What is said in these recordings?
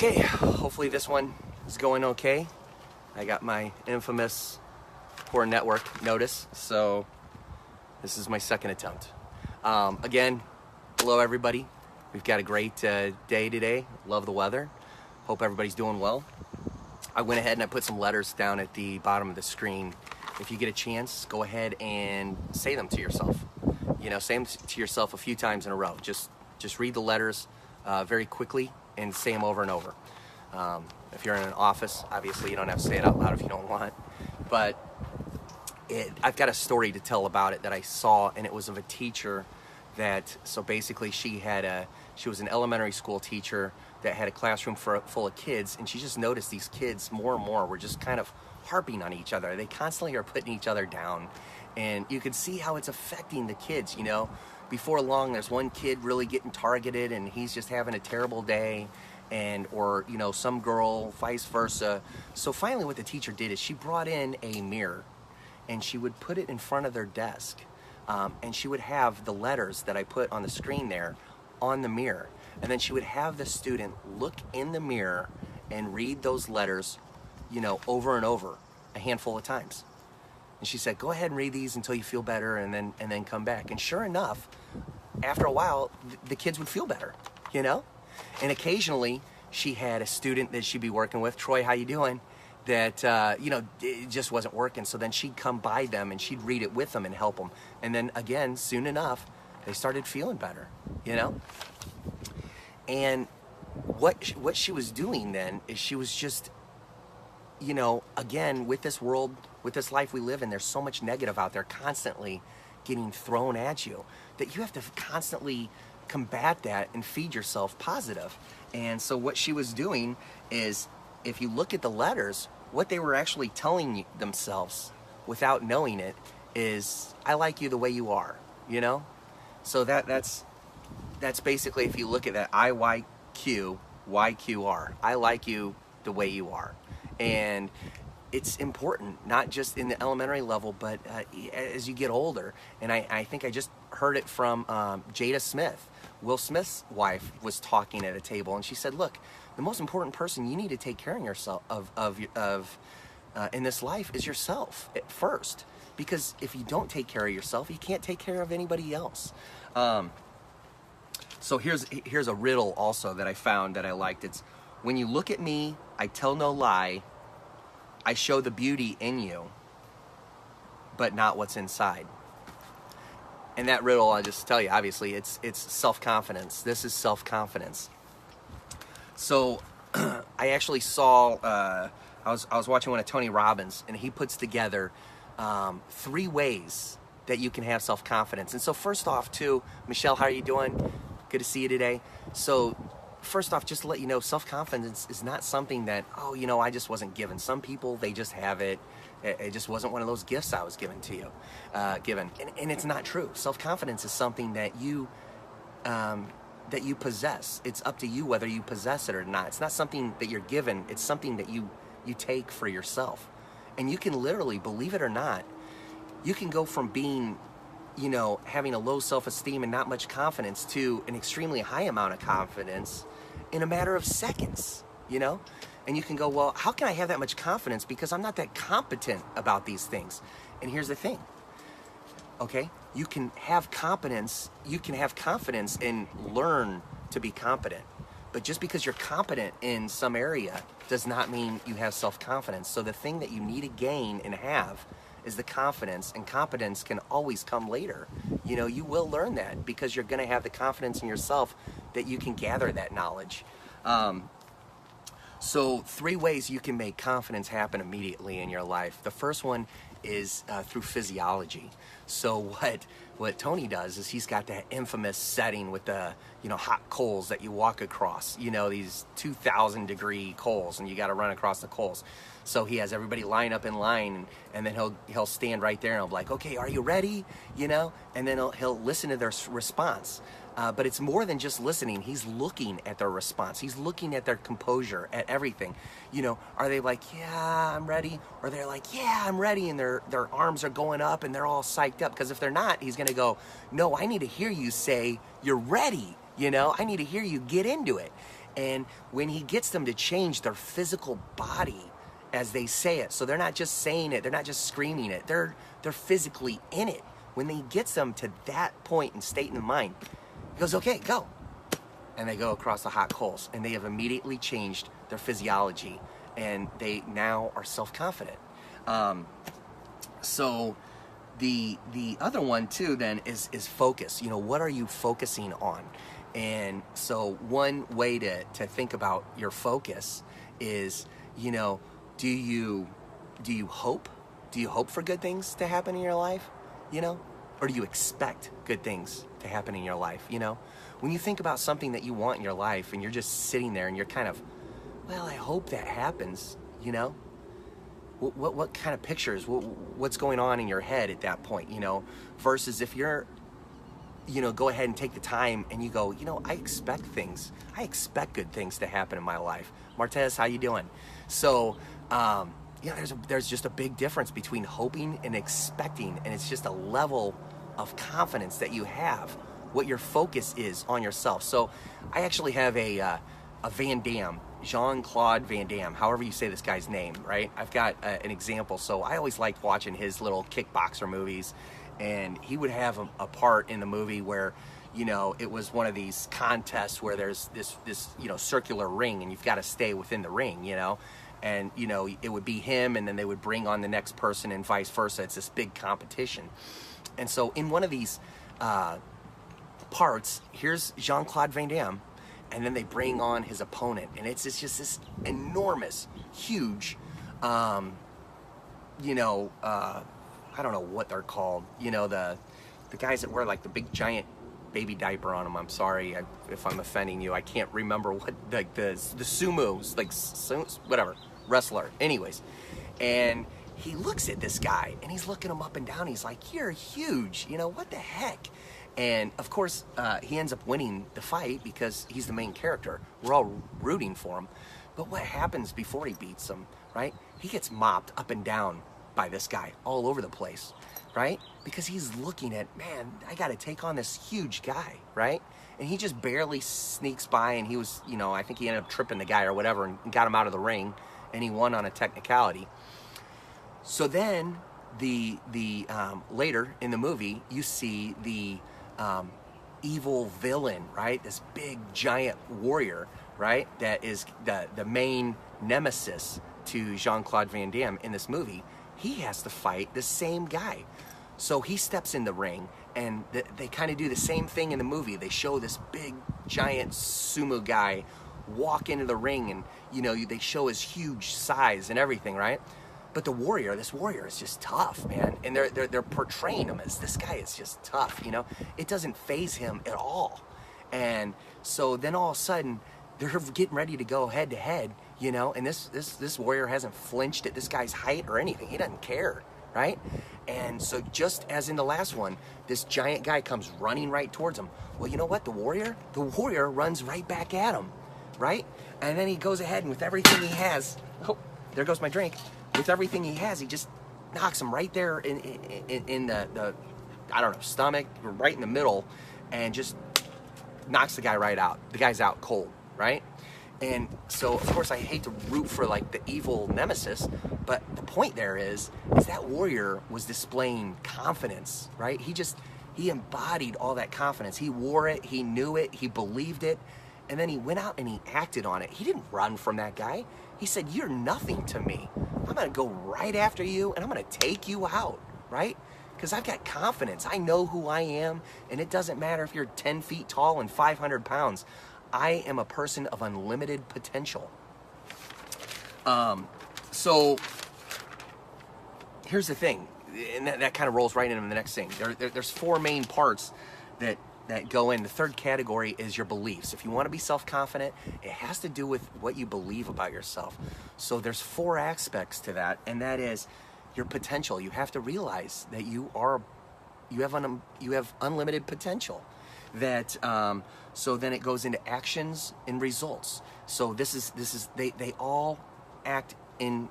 Okay, hopefully this one is going okay. I got my infamous poor network notice, so this is my second attempt. Again, hello everybody. We've got a great day today. Love the weather. Hope everybody's doing well. I went ahead and I put some letters down at the bottom of the screen. If you get a chance, go ahead and say them to yourself. You know, say them to yourself a few times in a row. Just read the letters very quickly and say them over and over. If you're in an office, obviously you don't have to say it out loud if you don't want. But I've got a story to tell about it that I saw, and it was of a teacher that, so basically she was an elementary school teacher that had a classroom full of kids, and she just noticed these kids more and more were just kind of harping on each other. They constantly are putting each other down, and you could see how it's affecting the kids, you know. Before long, there's one kid really getting targeted, and he's just having a terrible day, or you know, some girl, vice versa. So finally what the teacher did is she brought in a mirror, and she would put it in front of their desk, and she would have the letters that I put on the screen there on the mirror, and then she would have the student look in the mirror and read those letters, you know, over and over a handful of times. And she said, go ahead and read these until you feel better, and then come back. And sure enough, after a while, the kids would feel better, you know? And occasionally, she had a student that she'd be working with, Troy, how you doing? That, you know, it just wasn't working. So then she'd come by them and she'd read it with them and help them. And then again, soon enough, they started feeling better, you know? And what she was doing then is she was just, you know, again, with this world, with this life we live in, there's so much negative out there constantly getting thrown at you that you have to constantly combat that and feed yourself positive. And so what she was doing is, if you look at the letters, what they were actually telling themselves without knowing it is, I like you the way you are, you know? So that's basically, if you look at that, Iyqyqr, I like you the way you are. And it's important, not just in the elementary level, but as you get older. And I think I just heard it from Jada Smith. Will Smith's wife was talking at a table, and she said, look, the most important person you need to take care of yourself in this life is yourself at first. Because if you don't take care of yourself, you can't take care of anybody else. So here's a riddle also that I found that I liked. It's, when you look at me, I tell no lie. I show the beauty in you, but not what's inside. And that riddle, I'll just tell you, obviously, it's self-confidence. This is self-confidence. So I actually saw, I was watching one of Tony Robbins, and he puts together 3 ways that you can have self-confidence. And so first off, too, Michelle, how are you doing? Good to see you today. So first off, just to let you know, self-confidence is not something that, oh, you know, I just wasn't given. Some people, they just have it. It just wasn't one of those gifts I was given to you, and it's not true. Self-confidence is something that you possess. It's up to you whether you possess it or not. It's not something that you're given. It's something that you take for yourself. And you can literally, believe it or not, you can go from being, you know, having a low self-esteem and not much confidence to an extremely high amount of confidence in a matter of seconds, you know? And you can go, well, how can I have that much confidence? Because I'm not that competent about these things. And here's the thing, okay? You can have confidence and learn to be competent. But just because you're competent in some area does not mean you have self-confidence. So the thing that you need to gain and have is the confidence, and competence can always come later. You know, you will learn that because you're gonna have the confidence in yourself that you can gather that knowledge. So 3 ways you can make confidence happen immediately in your life. The first one is through physiology. So what Tony does is he's got that infamous setting with the, you know, hot coals that you walk across, you know, these 2,000 degree coals, and you got to run across the coals. So he has everybody line up in line, and then he'll stand right there and he'll be like, okay, are you ready? You know, and then he'll listen to their response. But it's more than just listening. He's looking at their response. He's looking at their composure, at everything. You know, are they like, yeah, I'm ready? Or they're like, yeah, I'm ready, and their arms are going up and they're all psyched up. Because if they're not, he's going to go, no, I need to hear you say you're ready. You know, I need to hear you get into it. And when he gets them to change their physical body as they say it, so they're not just saying it, they're not just screaming it, they're physically in it. When he gets them to that point and state in the mind, he goes, okay, go. And they go across the hot coals, and they have immediately changed their physiology, and they now are self-confident. So the other one too then is focus. You know, what are you focusing on? And so one way to think about your focus is, you know, do you hope? Do you hope for good things to happen in your life? You know? Or do you expect good things to happen in your life? You know? When you think about something that you want in your life and you're just sitting there and you're kind of, well, I hope that happens, you know? What kind of pictures, what's going on in your head at that point, you know? Versus if you're, you know, go ahead and take the time and you go, you know, I expect things. I expect good things to happen in my life. Martez, how you doing? So, you know, there's just a big difference between hoping and expecting, and it's just a level of confidence that you have, what your focus is on yourself. So I actually have a Van Damme, Jean-Claude Van Damme, however you say this guy's name, right? I've got an example. So I always liked watching his little kickboxer movies, and he would have a part in the movie where, you know, it was one of these contests where there's this you know, circular ring, and you've got to stay within the ring, you know? And, you know, it would be him, and then they would bring on the next person and vice versa. It's this big competition. And so in one of these parts, here's Jean-Claude Van Damme, and then they bring on his opponent, and it's just this enormous, huge, you know, I don't know what they're called, you know, the guys that wear like the big giant baby diaper on them. I'm sorry if I'm offending you. I can't remember what, like the sumos, like whatever, wrestler. Anyways, and he looks at this guy, and he's looking him up and down. He's like, you're huge, you know, what the heck? And of course, he ends up winning the fight because he's the main character. We're all rooting for him. But what happens before he beats him, right? He gets mopped up and down by this guy all over the place, right? Because he's looking at, man, I got to take on this huge guy, right? And he just barely sneaks by, and he was, you know, I think he ended up tripping the guy or whatever and got him out of the ring, and he won on a technicality. So then later in the movie, you see the evil villain, right? This big giant warrior, right? That is the main nemesis to Jean-Claude Van Damme in this movie. He has to fight the same guy. So he steps in the ring, and they kind of do the same thing in the movie. They show this big giant sumo guy walk into the ring, and, you know, they show his huge size and everything, right? But this warrior is just tough, man. And they're portraying him as this guy is just tough, you know? It doesn't faze him at all. And so then all of a sudden, they're getting ready to go head to head, you know? And this warrior hasn't flinched at this guy's height or anything. He doesn't care, right? And so just as in the last one, this giant guy comes running right towards him. Well, you know what? The warrior runs right back at him, right? And then he goes ahead, and with everything he has, oh, there goes my drink. With everything he has, he just knocks him right there in the I don't know, stomach, right in the middle, and just knocks the guy right out. The guy's out cold, right? And so, of course, I hate to root for like the evil nemesis, but the point there is that warrior was displaying confidence, right? He embodied all that confidence. He wore it, he knew it, he believed it, and then he went out and he acted on it. He didn't run from that guy. He said, you're nothing to me. I'm going to go right after you, and I'm going to take you out, right? Because I've got confidence. I know who I am, and it doesn't matter if you're 10 feet tall and 500 pounds. I am a person of unlimited potential. So here's the thing, and that kind of rolls right into the next thing. There's four main parts that go in. The third category is your beliefs. If you want to be self-confident, it has to do with what you believe about yourself. So there's four aspects to that, and that is your potential. You have to realize that you have unlimited potential. That so then it goes into actions and results. So this is they all act in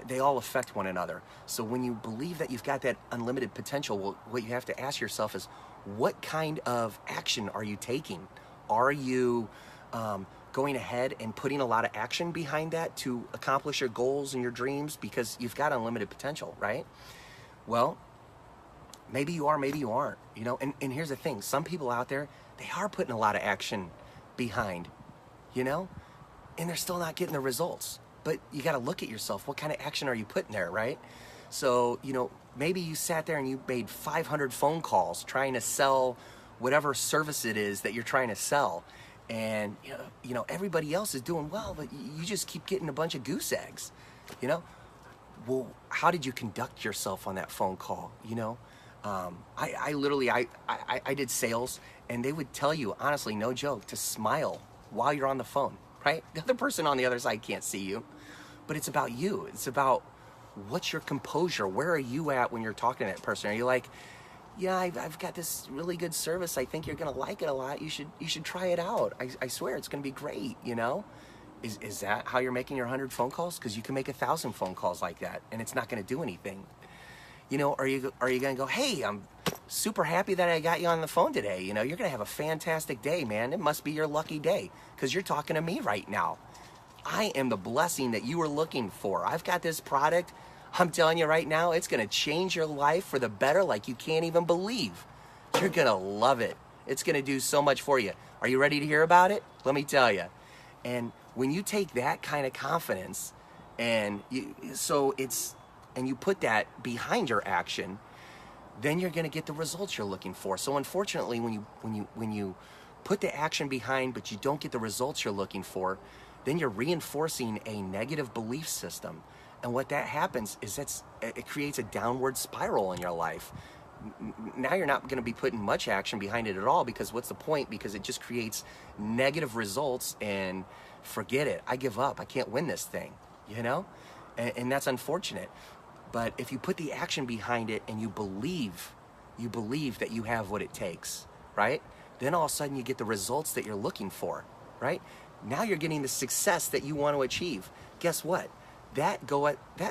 they all affect one another. So when you believe that you've got that unlimited potential, well, what you have to ask yourself is, what kind of action are you taking? Are you going ahead and putting a lot of action behind that to accomplish your goals and your dreams, because you've got unlimited potential, right? Well, maybe you are, maybe you aren't, you know. And here's the thing, some people out there, they are putting a lot of action behind, you know, and they're still not getting the results. But you got to look at yourself. What kind of action are you putting there, right? So, you know, maybe you sat there and you made 500 phone calls trying to sell whatever service it is that you're trying to sell. And, you know, everybody else is doing well, but you just keep getting a bunch of goose eggs, you know? Well, how did you conduct yourself on that phone call, you know? I literally did sales, and they would tell you, honestly, no joke, to smile while you're on the phone, right? The other person on the other side can't see you, but it's about you. It's about what's your composure? Where are you at when you're talking to that person? Are you like, yeah, I've got this really good service. I think you're gonna like it a lot. You should try it out. I swear it's gonna be great, you know? Is that how you're making your 100 phone calls? Because you can make 1,000 phone calls like that, and it's not gonna do anything. You know, are you gonna go, hey, I'm super happy that I got you on the phone today. You know, you're gonna have a fantastic day, man. It must be your lucky day because you're talking to me right now. I am the blessing that you were looking for. I've got this product. I'm telling you right now, it's gonna change your life for the better like you can't even believe. You're gonna love it. It's gonna do so much for you. Are you ready to hear about it? Let me tell you. And when you take that kind of confidence and you put that behind your action, then you're gonna get the results you're looking for. So unfortunately, when you put the action behind but you don't get the results you're looking for, then you're reinforcing a negative belief system. And what that happens is it creates a downward spiral in your life. Now you're not going to be putting much action behind it at all, because what's the point? Because it just creates negative results, and forget it. I give up. I can't win this thing, you know? And that's unfortunate. But if you put the action behind it and you believe that you have what it takes, right? Then all of a sudden you get the results that you're looking for, right? Now you're getting the success that you want to achieve. Guess what? That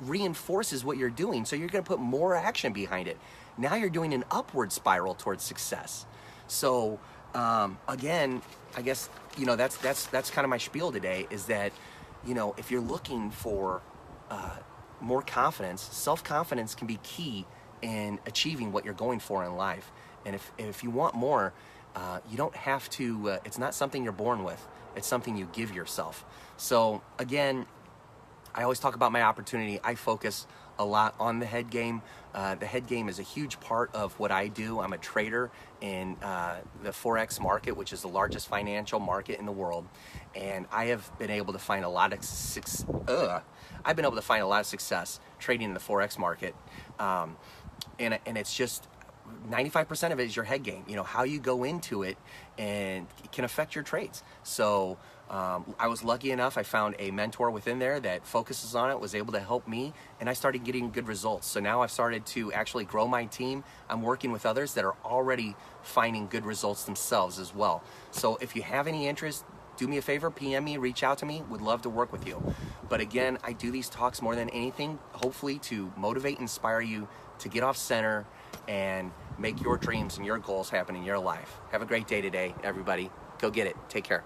reinforces what you're doing, so you're going to put more action behind it. Now you're doing an upward spiral towards success. So again, I guess, you know, that's kind of my spiel today, is that, you know, if you're looking for more confidence, self-confidence can be key in achieving what you're going for in life. And if you want more, you don't have to, it's not something you're born with. It's something you give yourself. So again, I always talk about my opportunity. I focus a lot on the head game. The head game is a huge part of what I do. I'm a trader in the Forex market, which is the largest financial market in the world. And I have been able to find a lot of success trading in the Forex market. And it's just 95% of it is your head game. You know, how you go into it and it can affect your trades. So I was lucky enough, I found a mentor within there that focuses on it, was able to help me, and I started getting good results. So now I've started to actually grow my team. I'm working with others that are already finding good results themselves as well. So if you have any interest, do me a favor, PM me, reach out to me. Would love to work with you. But again, I do these talks more than anything, hopefully to motivate and inspire you to get off center and make your dreams and your goals happen in your life. Have a great day today, everybody. Go get it. Take care.